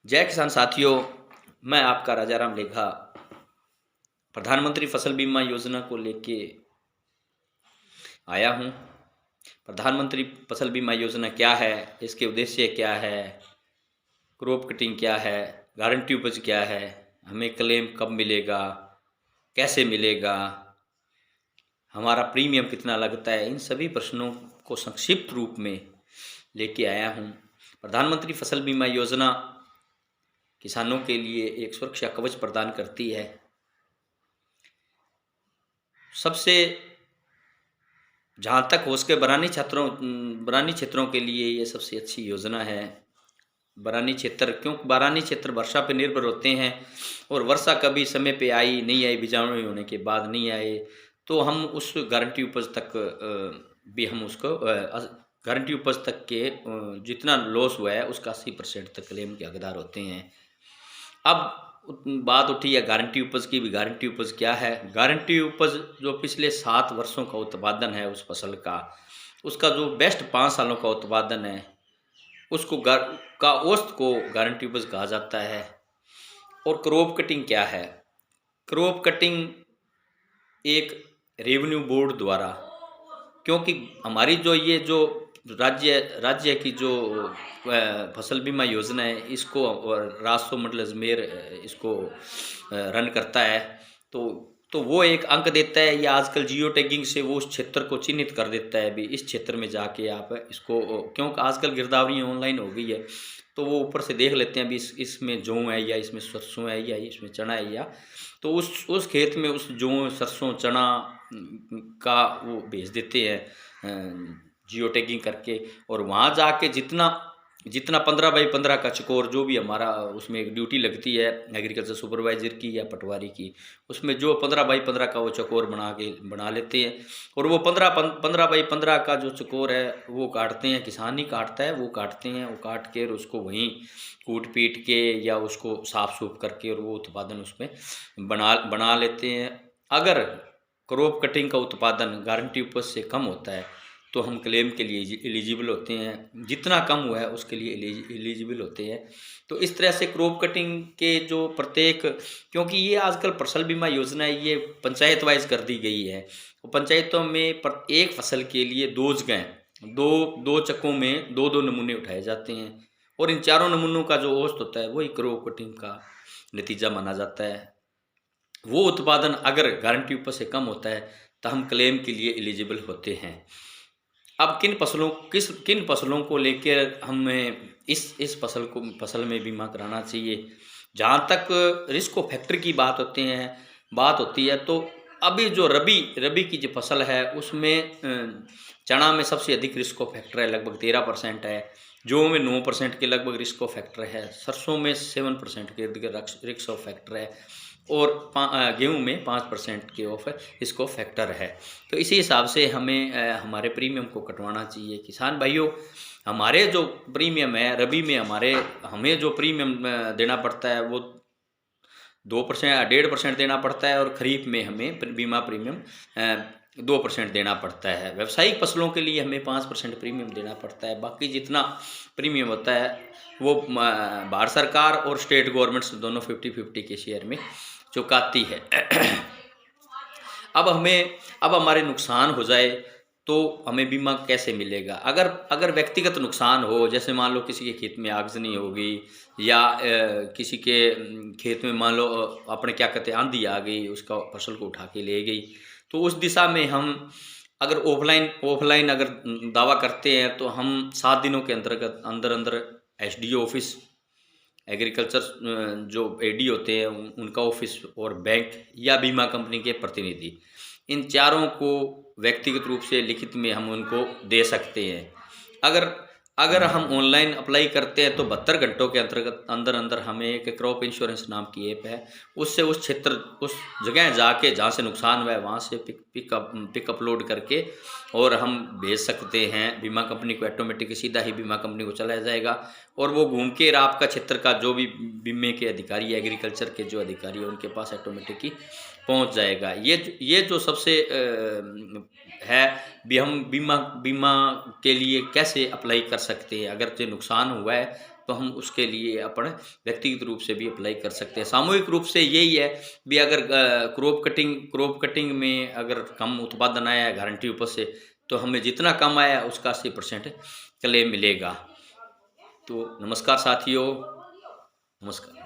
जय किसान साथियों, मैं आपका राजा राम लेखा प्रधानमंत्री फसल बीमा योजना को लेके आया हूँ। प्रधानमंत्री फसल बीमा योजना क्या है, इसके उद्देश्य क्या है, क्रॉप कटिंग क्या है, गारंटी उपज क्या है, हमें क्लेम कब मिलेगा, कैसे मिलेगा, हमारा प्रीमियम कितना लगता है, इन सभी प्रश्नों को संक्षिप्त रूप में लेके आया हूँ। प्रधानमंत्री फसल बीमा योजना किसानों के लिए एक सुरक्षा कवच प्रदान करती है। सबसे जहाँ तक हो सके बरानी क्षेत्रों के लिए ये सबसे अच्छी योजना है। बरानी क्षेत्र वर्षा पे निर्भर होते हैं और वर्षा कभी समय पे आई नहीं आई, बीजाणु होने के बाद नहीं आए, तो हम उस गारंटी उपज तक भी हम उसको गारंटी उपज तक के जितना लॉस हुआ है उसका 80% तक क्लेम के हकदार होते हैं। अब बात उठी है गारंटी उपज की भी। गारंटी उपज क्या है? गारंटी उपज जो पिछले 7 वर्षों का उत्पादन है उस फसल का, उसका जो बेस्ट 5 सालों का उत्पादन है उसको का औसत को गारंटी उपज कहा जाता है। और क्रॉप कटिंग क्या है? क्रॉप कटिंग एक रेवेन्यू बोर्ड द्वारा, क्योंकि हमारी जो राज्य की जो फसल बीमा योजना है, इसको राजस्व मंडल अजमेर इसको रन करता है, तो वो एक अंक देता है, या आजकल जियो टैगिंग से वो उस क्षेत्र को चिन्हित कर देता है भी इस क्षेत्र में जाके आप इसको, क्योंकि आजकल गिरदावरी ऑनलाइन हो गई है, तो वो ऊपर से देख लेते हैं भी इसमें जौ है या इसमें सरसों है या इसमें चना है, या तो उस खेत में उस जौ सरसों चना का वो भेज देते हैं जियो टैगिंग करके। और वहाँ जाके जितना 15x15 का चकोर, जो भी हमारा उसमें एक ड्यूटी लगती है एग्रीकल्चर सुपरवाइजर की या पटवारी की, उसमें जो 15x15 का वो चकोर बना लेते हैं, और वो 15x15 का जो चकोर है वो काटते हैं, किसान ही काटता है, वो काटते हैं, वो काट के और उसको वहीं कूट पीट के या उसको साफ सूफ करके और वो उत्पादन उसमें बना लेते हैं। अगर क्रॉप कटिंग का उत्पादन गारंटी उपज से कम होता है तो हम क्लेम के लिए एलिजिबल होते हैं, जितना कम हुआ है उसके लिए एलिजिबल होते हैं। तो इस तरह से क्रॉप कटिंग के जो प्रत्येक, क्योंकि ये आजकल फसल बीमा योजना है ये पंचायत वाइज कर दी गई है, तो पंचायतों में एक फसल के लिए 2 जगह दो चक्कों में 2-2 नमूने उठाए जाते हैं, और इन चारों नमूनों का जो औसत होता है वही क्रॉप कटिंग का नतीजा माना जाता है। वो उत्पादन अगर गारंटी उपज से कम होता है तो हम क्लेम के लिए एलिजिबल होते हैं। अब किन फसलों को लेकर हमें इस फसल में बीमा कराना चाहिए? जहाँ तक रिस्क फैक्टर की बात होती है, तो अभी जो रबी की जो फसल है उसमें चना में सबसे अधिक रिस्क फैक्टर है, लगभग 13% है, जौ में 9% के लगभग रिस्क फैक्टर है, सरसों में 7% के रिस्क फैक्टर है, और गेहूं में 5% के ऑफ इसको फैक्टर है। तो इसी हिसाब से हमें हमारे प्रीमियम को कटवाना चाहिए। किसान भाइयों, हमारे जो प्रीमियम है रबी में हमें जो प्रीमियम देना पड़ता है वो 2% 1.5% देना पड़ता है, और खरीफ में हमें बीमा प्रीमियम 2% देना पड़ता है। व्यावसायिक फसलों के लिए हमें 5% प्रीमियम देना पड़ता है। बाकी जितना प्रीमियम होता है वो भारत सरकार और स्टेट गवर्नमेंट्स दोनों 50-50 के शेयर में चुकाती है। अब हमारे नुकसान हो जाए तो हमें बीमा कैसे मिलेगा? अगर व्यक्तिगत नुकसान हो, जैसे मान लो किसी के खेत में आगजनी हो गई, या किसी के खेत में मान लो अपने क्या कहते हैं आंधी आ गई, उसका फसल को उठा के ले गई, तो उस दिशा में हम अगर ऑफलाइन अगर दावा करते हैं तो हम 7 दिनों के अंदर SDO ऑफिस, एग्रीकल्चर जो AD होते हैं उनका ऑफिस, और बैंक या बीमा कंपनी के प्रतिनिधि, इन चारों को व्यक्तिगत रूप से लिखित में हम उनको दे सकते हैं। अगर हम ऑनलाइन अप्लाई करते हैं तो 72 घंटों के अंदर हमें एक क्रॉप इंश्योरेंस नाम की ऐप है, उससे उस जगह जाके जहाँ से नुकसान हुआ है वहाँ से पिक अपलोड करके और हम भेज सकते हैं बीमा कंपनी को। ऑटोमेटिक सीधा ही बीमा कंपनी को चला जाएगा, और वो घूम के आपका क्षेत्र का जो भी बीमे के अधिकारी, एग्रीकल्चर के जो अधिकारी है उनके पास ऑटोमेटिक ही पहुंच जाएगा। ये जो सबसे है भी हम बीमा के लिए कैसे अप्लाई कर सकते हैं। अगर जो नुकसान हुआ है तो हम उसके लिए अपने व्यक्तिगत रूप से भी अप्लाई कर सकते हैं। सामूहिक रूप से यही है भी, अगर क्रॉप कटिंग में अगर कम उत्पादन आया है गारंटी उपज से, तो हमें जितना कम आया उसका 80% क्लेम मिलेगा। तो नमस्कार साथियों, नमस्कार।